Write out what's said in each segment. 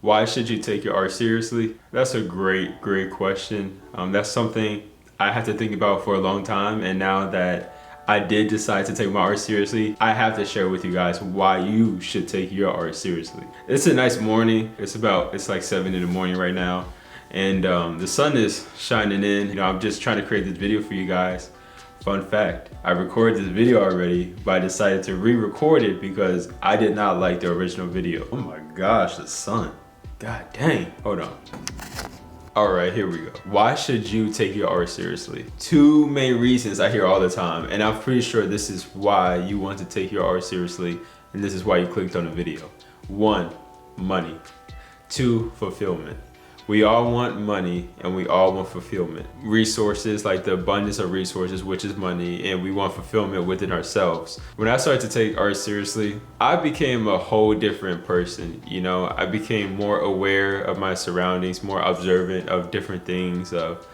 Why should you take your art seriously? That's a great question. That's something I had to think about for a long time, and now that I did decide to take my art seriously, I have to share with you guys why you should take your art seriously. It's a nice morning. It's like 7 in the morning right now, and the sun is shining in. I'm just trying to create this video for you guys. Fun fact, I recorded this video already, but I decided to re-record it because I did not like the original video. Oh my gosh, the sun. God dang. Hold on. All right, here we go. Why should you take your art seriously? Two main reasons I hear all the time, and I'm pretty sure this is why you want to take your art seriously, and this is why you clicked on the video. 1, money. 2, fulfillment. We all want money and we all want fulfillment. Resources, like the abundance of resources, which is money, and we want fulfillment within ourselves. When I started to take art seriously, I became a whole different person. I became more aware of my surroundings, more observant of different things, of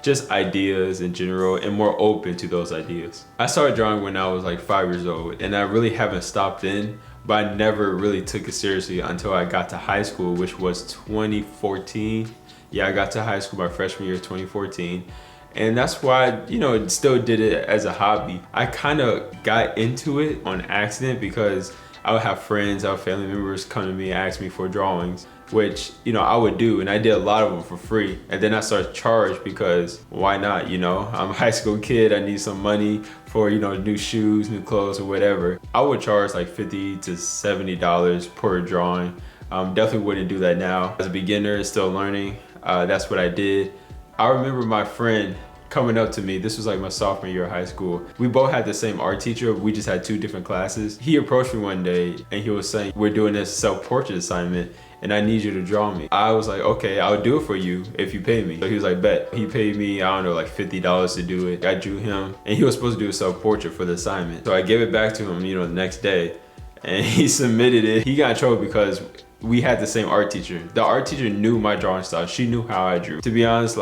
just ideas in general, and more open to those ideas. I started drawing when I was like 5 years old, and I really haven't stopped then, but I never really took it seriously until I got to high school, which was 2014. Yeah, I got to high school my freshman year, 2014. And that's why I, still did it as a hobby. I kind of got into it on accident because I would have friends, I would have family members come to me and ask me for drawings, which, I would do. And I did a lot of them for free. And then I started to charge because why not, I'm a high school kid, I need some money for, new shoes, new clothes, or whatever. I would charge like $50 to $70 per drawing. Definitely wouldn't do that now. As a beginner, still learning, that's what I did. I remember my friend coming up to me. This was like my sophomore year of high school. We both had the same art teacher. We just had 2 different classes. He approached me one day and he was saying, we're doing this self-portrait assignment and I need you to draw me. I was like, okay, I'll do it for you if you pay me. So he was like, bet. He paid me, I don't know, like $50 to do it. I drew him and he was supposed to do a self-portrait for the assignment. So I gave it back to him, the next day, and he submitted it. He got in trouble because we had the same art teacher. The art teacher knew my drawing style. She knew how I drew. To be honest,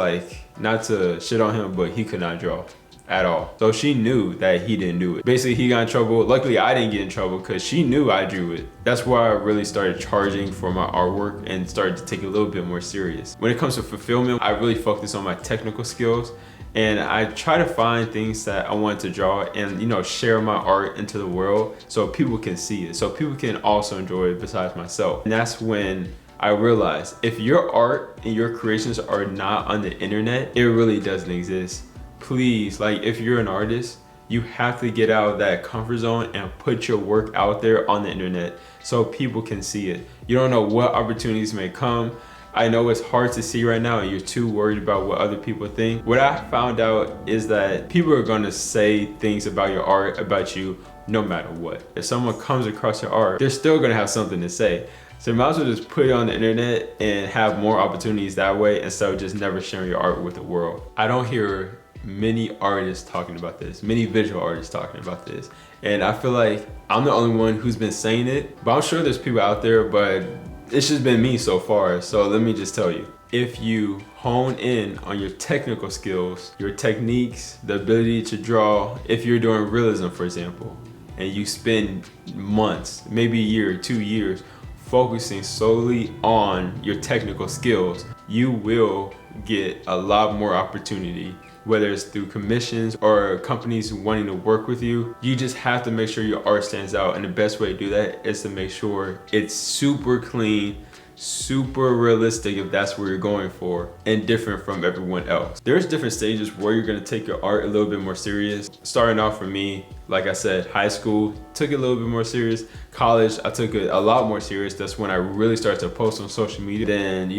not to shit on him, but he could not draw at all. So she knew that he didn't do it. Basically, he got in trouble. Luckily, I didn't get in trouble because she knew I drew it. That's why I really started charging for my artwork and started to take it a little bit more serious. When it comes to fulfillment, I really focus on my technical skills. And I try to find things that I want to draw and, share my art into the world so people can see it, so people can also enjoy it besides myself. And that's when I realized if your art and your creations are not on the internet, it really doesn't exist. Please, if you're an artist, you have to get out of that comfort zone and put your work out there on the internet so people can see it. You don't know what opportunities may come. I know it's hard to see right now and you're too worried about what other people think. What I found out is that people are gonna say things about your art, about you, no matter what. If someone comes across your art, they're still gonna have something to say. So you might as well just put it on the internet and have more opportunities that way instead of just never sharing your art with the world. I don't hear many artists talking about this, many visual artists talking about this. And I feel like I'm the only one who's been saying it, but I'm sure there's people out there, but it's just been me so far. So let me just tell you, if you hone in on your technical skills, your techniques, the ability to draw, if you're doing realism, for example, and you spend months, maybe a year, 2 years, focusing solely on your technical skills, you will get a lot more opportunity, whether it's through commissions or companies wanting to work with you. You just have to make sure your art stands out, and the best way to do that is to make sure it's super clean, super realistic if that's what you're going for, and different from everyone else. There's different stages where you're gonna take your art a little bit more serious. Starting off for me, like I said, high school, took it a little bit more serious. College, I took it a lot more serious. That's when I really started to post on social media. Then,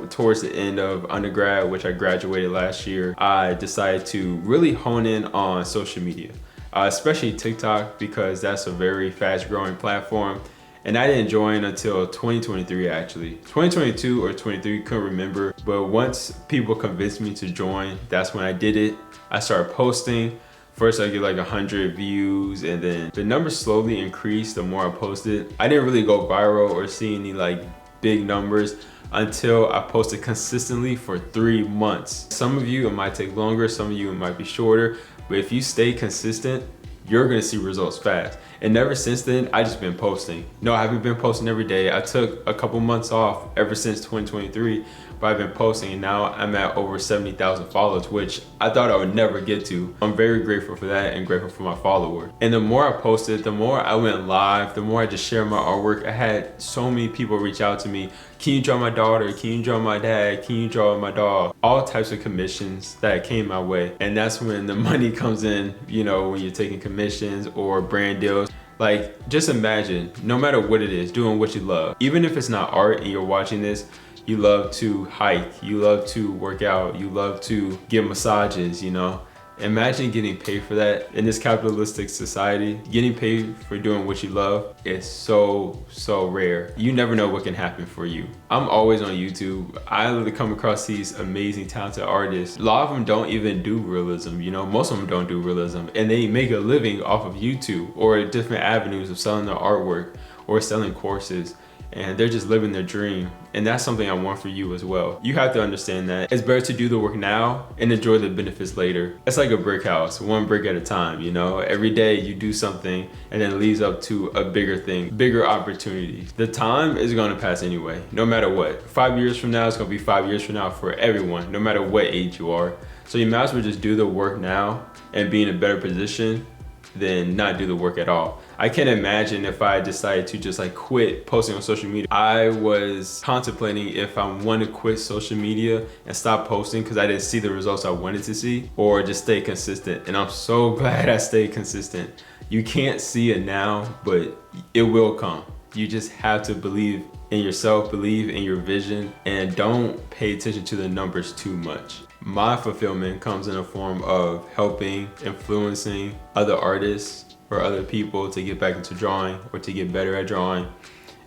towards the end of undergrad, which I graduated last year, I decided to really hone in on social media, especially TikTok, because that's a very fast growing platform. And I didn't join until 2023 actually. 2022 or 23, couldn't remember. But once people convinced me to join, that's when I did it. I started posting. First I get like 100 views, and then the numbers slowly increased the more I posted. I didn't really go viral or see any big numbers until I posted consistently for 3 months. Some of you, it might take longer, some of you, it might be shorter. But if you stay consistent, you're gonna see results fast. And ever since then, I just been posting. No, I haven't been posting every day. I took a couple months off ever since 2023, but I've been posting, and now I'm at over 70,000 followers, which I thought I would never get to. I'm very grateful for that and grateful for my followers. And the more I posted, the more I went live, the more I just shared my artwork. I had so many people reach out to me. Can you draw my daughter? Can you draw my dad? Can you draw my dog? All types of commissions that came my way. And that's when the money comes in, you know, when you're taking commissions or brand deals. Like, just imagine, no matter what it is, doing what you love. Even if it's not art and you're watching this, you love to hike, you love to work out, you love to give massages, you know? Imagine getting paid for that. In this capitalistic society, getting paid for doing what you love is so rare. You never know what can happen for you. I'm always on YouTube. I come across these amazing, talented artists. A lot of them don't even do realism, you know? Most of them don't do realism, and they make a living off of YouTube or different avenues of selling their artwork or selling courses. And they're just living their dream. And that's something I want for you as well. You have to understand that it's better to do the work now and enjoy the benefits later. It's like a brick house, one brick at a time, you know? Every day you do something and then it leads up to a bigger thing, bigger opportunities. The time is gonna pass anyway, no matter what. 5 years from now, it's gonna be 5 years from now for everyone, no matter what age you are. So you might as well just do the work now and be in a better position than not do the work at all. I can't imagine if I decided to just like quit posting on social media. I was contemplating if I want to quit social media and stop posting because I didn't see the results I wanted to see, or just stay consistent. And I'm so glad I stayed consistent. You can't see it now, but it will come. You just have to believe in yourself, believe in your vision, and don't pay attention to the numbers too much. My fulfillment comes in a form of helping, influencing other artists or other people to get back into drawing or to get better at drawing.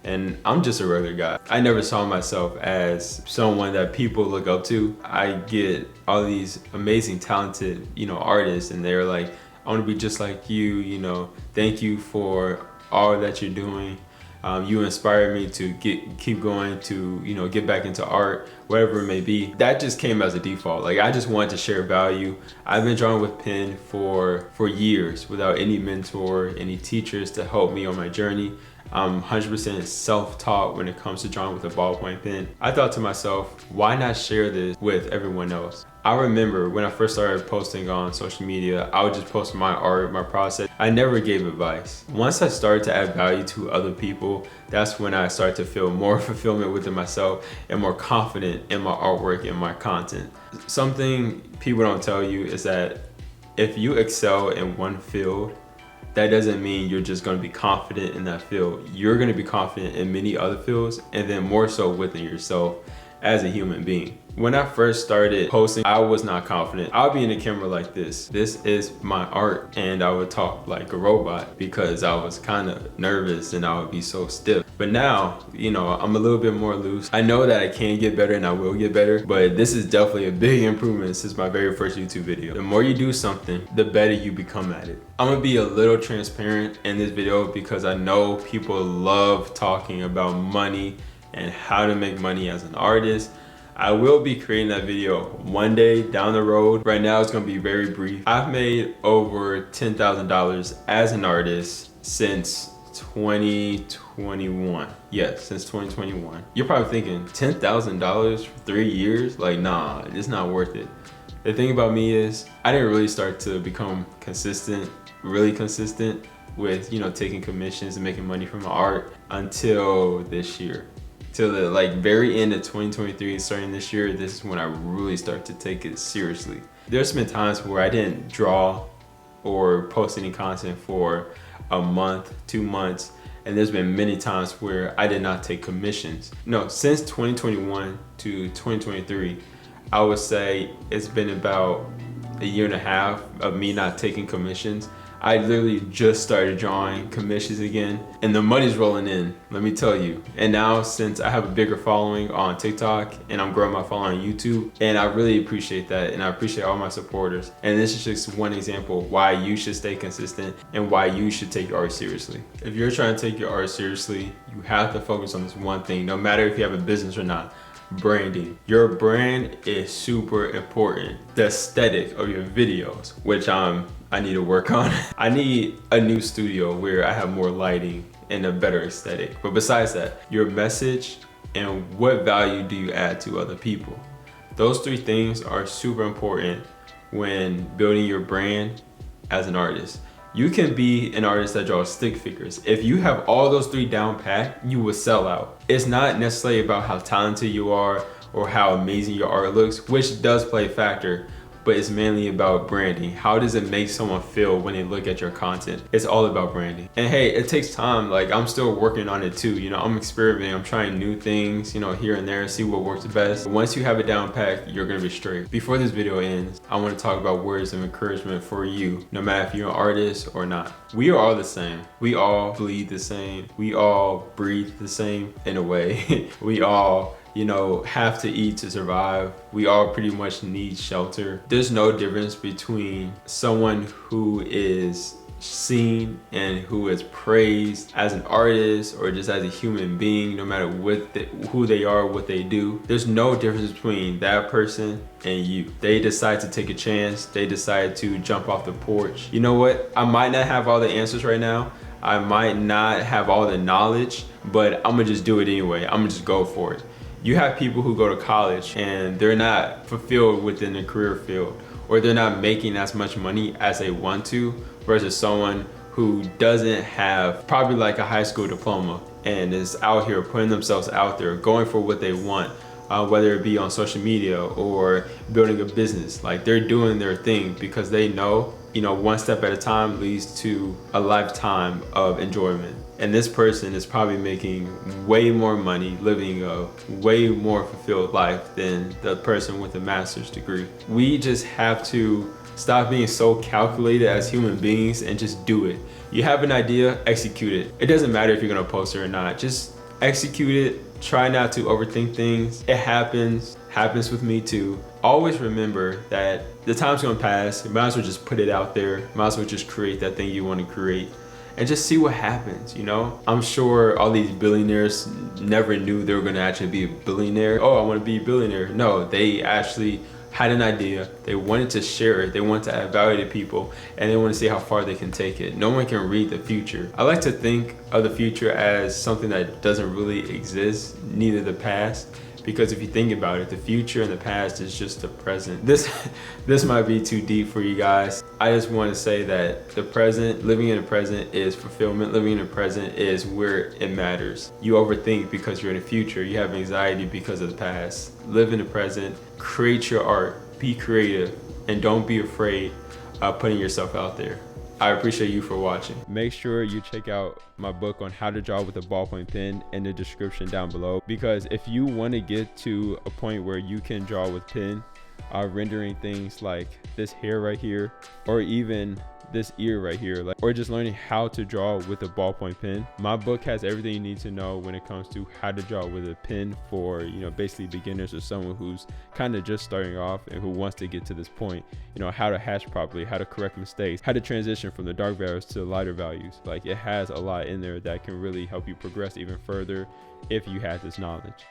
And I'm just a regular guy. I never saw myself as someone that people look up to. I get all these amazing, talented, you know, artists, and they're like, I want to be just like you, you know, thank you for all that you're doing. You inspired me to keep going, to, you know, get back into art, whatever it may be. That just came as a default. Like, I just wanted to share value. I've been drawing with pen for years without any mentor, any teachers to help me on my journey. I'm 100% self-taught when it comes to drawing with a ballpoint pen. I thought to myself, why not share this with everyone else? I remember when I first started posting on social media, I would just post my art, my process. I never gave advice. Once I started to add value to other people, that's when I started to feel more fulfillment within myself and more confident in my artwork and my content. Something people don't tell you is that if you excel in one field, that doesn't mean you're just going to be confident in that field. You're going to be confident in many other fields, and then more so within yourself as a human being. When I first started posting, I was not confident. I would be in the camera like this. This is my art. And I would talk like a robot because I was kind of nervous and I would be so stiff. But now, you know, I'm a little bit more loose. I know that I can get better and I will get better, but this is definitely a big improvement since my very first YouTube video. The more you do something, the better you become at it. I'm gonna be a little transparent in this video because I know people love talking about money and how to make money as an artist. I will be creating that video one day down the road. Right now it's gonna be very brief. I've made over $10,000 as an artist since 2021. Yes, since 2021. You're probably thinking, $10,000 for 3 years? Like, nah, it's not worth it. The thing about me is, I didn't really start to become consistent, really consistent with, you know, taking commissions and making money from my art until this year. Till the like very end of 2023, starting this year, this is when I really start to take it seriously. There's been times where I didn't draw or post any content for a month, 2 months, and there's been many times where I did not take commissions. No, since 2021 to 2023, I would say it's been about a year and a half of me not taking commissions. I literally just started drawing commissions again, and the money's rolling in, let me tell you. And now, since I have a bigger following on TikTok and I'm growing my following on YouTube, and I really appreciate that, and I appreciate all my supporters. And this is just one example why you should stay consistent and why you should take your art seriously. If you're trying to take your art seriously, you have to focus on this one thing, no matter if you have a business or not. Branding. Your brand is super important. The aesthetic of your videos, which I I need to work on. I need a new studio where I have more lighting and a better aesthetic. But besides that, your message and what value do you add to other people? Those three things are super important when building your brand as an artist. You can be an artist that draws stick figures. If you have all those three down pat, you will sell out. It's not necessarily about how talented you are or how amazing your art looks, which does play a factor, but it's mainly about branding. How does it make someone feel when they look at your content? It's all about branding. And hey, it takes time. Like, I'm still working on it too. You know, I'm experimenting, I'm trying new things, you know, here and there, see what works best. Once you have it down pat, you're gonna be straight. Before this video ends, I wanna talk about words of encouragement for you, no matter if you're an artist or not. We are all the same. We all bleed the same. We all breathe the same in a way. We all, you know, have to eat to survive. We all pretty much need shelter. There's no difference between someone who is seen and who is praised as an artist or just as a human being, no matter who they are, what they do. There's no difference between that person and you. They decide to take a chance. They decide to jump off the porch. You know what? I might not have all the answers right now. I might not have all the knowledge, but I'm gonna just do it anyway. I'm gonna just go for it. You have people who go to college and they're not fulfilled within the career field, or they're not making as much money as they want to, versus someone who doesn't have probably like a high school diploma and is out here putting themselves out there, going for what they want, whether it be on social media or building a business. Like, they're doing their thing because they know, you know, one step at a time leads to a lifetime of enjoyment. And this person is probably making way more money, living a way more fulfilled life than the person with a master's degree. We just have to stop being so calculated as human beings and just do it. You have an idea, execute it. It doesn't matter if you're gonna post it or not. Just execute it. Try not to overthink things. It happens with me too. Always remember that the time's gonna pass. You might as well just put it out there. Might as well just create that thing you want to create and just see what happens, you know? I'm sure all these billionaires never knew they were gonna actually be a billionaire. Oh, I wanna be a billionaire. No, they actually had an idea. They wanted to share it. They wanted to add value to people, and they want to see how far they can take it. No one can read the future. I like to think of the future as something that doesn't really exist, neither the past. Because if you think about it, the future and the past is just the present. This might be too deep for you guys. I just want to say that the present, living in the present is fulfillment. Living in the present is where it matters. You overthink because you're in the future. You have anxiety because of the past. Live in the present, create your art, be creative, and don't be afraid of putting yourself out there. I appreciate you for watching. Make sure you check out my book on how to draw with a ballpoint pen in the description down below, because if you want to get to a point where you can draw with pen, rendering things like this hair right here, or even this ear right here, like, or just learning how to draw with a ballpoint pen, my book has everything you need to know when it comes to how to draw with a pen for, you know, basically beginners or someone who's kind of just starting off and who wants to get to this point. You know, how to hatch properly, how to correct mistakes, how to transition from the dark values to the lighter values. Like, it has a lot in there that can really help you progress even further if you have this knowledge.